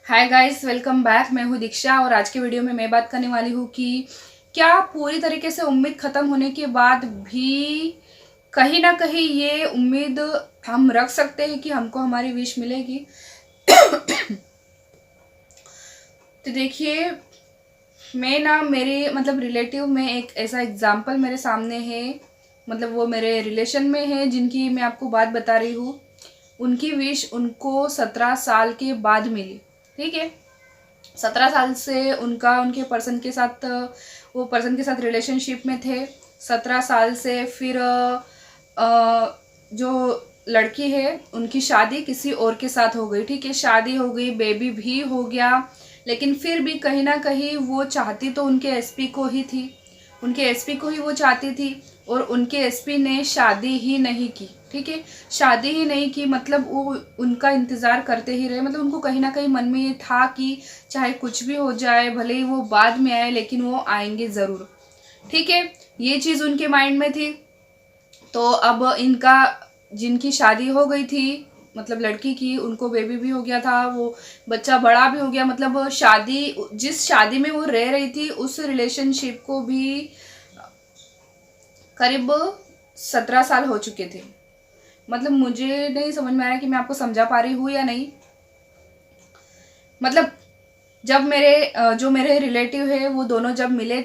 Hi guys, welcome back. मैं हूँ दीक्षा और आज के वीडियो में मैं बात करने वाली हूँ कि क्या पूरी तरीके से उम्मीद ख़त्म होने के बाद भी कहीं ना कहीं ये उम्मीद हम रख सकते हैं कि हमको हमारी विश मिलेगी। तो देखिए, मैं ना मेरे मतलब रिलेटिव में एक ऐसा एग्जाम्पल मेरे सामने है। मतलब वो मेरे रिलेशन में है जिनकी मैं आपको बात बता रही हूँ। उनकी विश उनको 17 साल के बाद मिली। ठीक है, 17 साल से उनके पर्सन के साथ, वो पर्सन के साथ रिलेशनशिप में थे। 17 साल से फिर जो लड़की है उनकी शादी किसी और के साथ हो गई। ठीक है, शादी हो गई, बेबी भी हो गया, लेकिन फिर भी कहीं ना कहीं वो चाहती तो उनके एसपी को ही थी, उनके एसपी को ही वो चाहती थी। और उनके एसपी ने शादी ही नहीं की। ठीक है, शादी ही नहीं की, मतलब वो उनका इंतज़ार करते ही रहे। मतलब उनको कहीं ना कहीं मन में ये था कि चाहे कुछ भी हो जाए, भले ही वो बाद में आए लेकिन वो आएंगे ज़रूर। ठीक है, ये चीज़ उनके माइंड में थी। तो अब इनका, जिनकी शादी हो गई थी, मतलब लड़की की, उनको बेबी भी हो गया था, वो बच्चा बड़ा भी हो गया। मतलब शादी, जिस शादी में वो रह रही थी उस रिलेशनशिप को भी करीब 17 साल हो चुके थे। मतलब मुझे नहीं समझ में आ रहा कि मैं आपको समझा पा रही हूँ या नहीं। मतलब जब जो मेरे रिलेटिव है वो दोनों जब मिले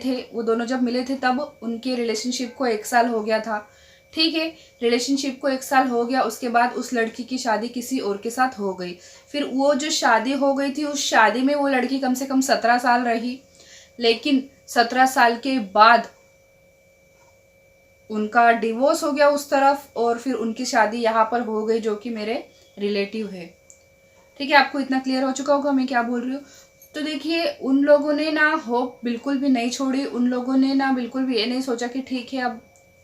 थे तब उनके रिलेशनशिप को 1 साल हो गया था। ठीक है, रिलेशनशिप को 1 साल हो गया, उसके बाद उस लड़की की शादी किसी और के साथ हो गई। फिर वो जो शादी हो गई थी उस शादी में वो लड़की कम से कम 17 साल रही। लेकिन 17 साल के बाद उनका डिवोर्स हो गया उस तरफ, और फिर उनकी शादी यहाँ पर हो गई जो कि मेरे रिलेटिव है। ठीक है, आपको इतना क्लियर हो चुका होगा मैं क्या बोल रही हूँ। तो देखिए, उन लोगों ने ना होप बिल्कुल भी नहीं छोड़ी। उन लोगों ने ना बिल्कुल भी ये नहीं सोचा कि ठीक है अब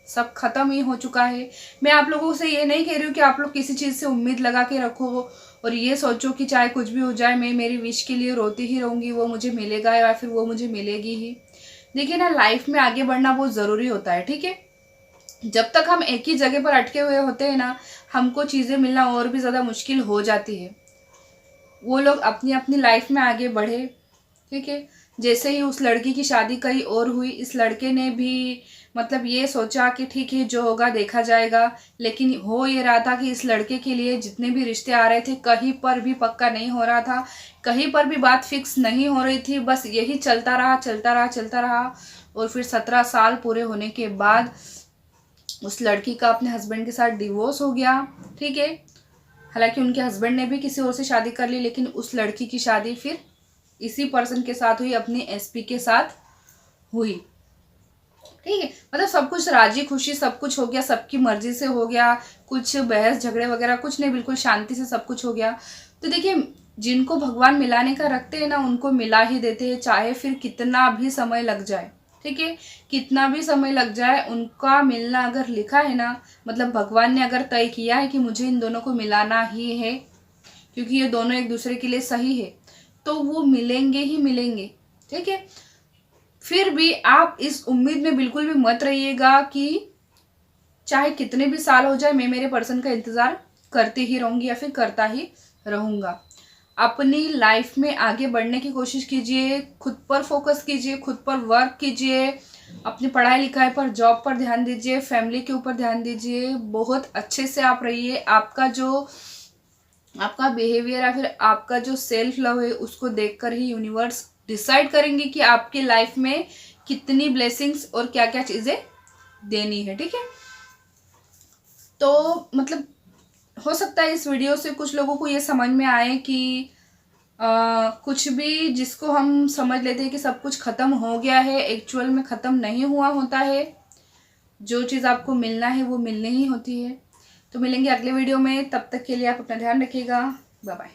सब खत्म ही हो चुका है। मैं आप लोगों से ये नहीं कह रही हूँ कि आप लोग किसी चीज़ से उम्मीद लगा के रखो और ये सोचो कि चाहे कुछ भी हो जाए मैं मेरी विश के लिए रोती ही रहूँगी, वो मुझे मिलेगा या फिर वो मुझे मिलेगी ही। देखिए ना, लाइफ में आगे बढ़ना बहुत ज़रूरी होता है। ठीक है, जब तक हम एक ही जगह पर अटके हुए होते हैं ना, हमको चीज़ें मिलना और भी ज़्यादा मुश्किल हो जाती है। वो लोग अपनी अपनी लाइफ में आगे बढ़े। ठीक है, जैसे ही उस लड़की की शादी कहीं और हुई, इस लड़के ने भी मतलब ये सोचा कि ठीक है जो होगा देखा जाएगा। लेकिन हो ये रहा था कि इस लड़के के लिए जितने भी रिश्ते आ रहे थे कहीं पर भी पक्का नहीं हो रहा था, कहीं पर भी बात फिक्स नहीं हो रही थी, बस यही चलता रहा चलता रहा चलता रहा। और फिर 17 साल पूरे होने के बाद उस लड़की का अपने हस्बैंड के साथ डिवोर्स हो गया। ठीक है, हालांकि उनके हस्बैंड ने भी किसी और से शादी कर ली, लेकिन उस लड़की की शादी फिर इसी पर्सन के साथ हुई, अपने एसपी के साथ हुई। ठीक है, मतलब सब कुछ राजी खुशी सब कुछ हो गया, सबकी मर्जी से हो गया, कुछ बहस झगड़े वगैरह कुछ नहीं, बिल्कुल शांति से सब कुछ हो गया। तो देखिए, जिनको भगवान मिलाने का रखते हैं ना उनको मिला ही देते हैं, चाहे फिर कितना भी समय लग जाए। ठीक है, कितना भी समय लग जाए उनका मिलना अगर लिखा है ना, मतलब भगवान ने अगर तय किया है कि मुझे इन दोनों को मिलाना ही है क्योंकि ये दोनों एक दूसरे के लिए सही है, तो वो मिलेंगे ही मिलेंगे। ठीक है, फिर भी आप इस उम्मीद में बिल्कुल भी मत रहिएगा कि चाहे कितने भी साल हो जाए मैं मेरे पर्सन का इंतज़ार करती ही रहूँगी या फिर करता ही रहूँगा। अपनी लाइफ में आगे बढ़ने की कोशिश कीजिए, खुद पर फोकस कीजिए, खुद पर वर्क कीजिए, अपनी पढ़ाई लिखाई पर, जॉब पर ध्यान दीजिए, फैमिली के ऊपर ध्यान दीजिए। बहुत अच्छे से आप रहिए। आपका बिहेवियर या फिर आपका जो सेल्फ लव है उसको देखकर ही यूनिवर्स डिसाइड करेंगे कि आपके लाइफ में कितनी ब्लेसिंग्स और क्या क्या चीज़ें देनी है। ठीक है, तो मतलब हो सकता है इस वीडियो से कुछ लोगों को ये समझ में आए कि कुछ भी जिसको हम समझ लेते हैं कि सब कुछ ख़त्म हो गया है, एक्चुअल में ख़त्म नहीं हुआ होता है। जो चीज़ आपको मिलना है वो मिलनी ही होती है। तो मिलेंगे अगले वीडियो में, तब तक के लिए आप अपना ध्यान रखिएगा। Bye bye.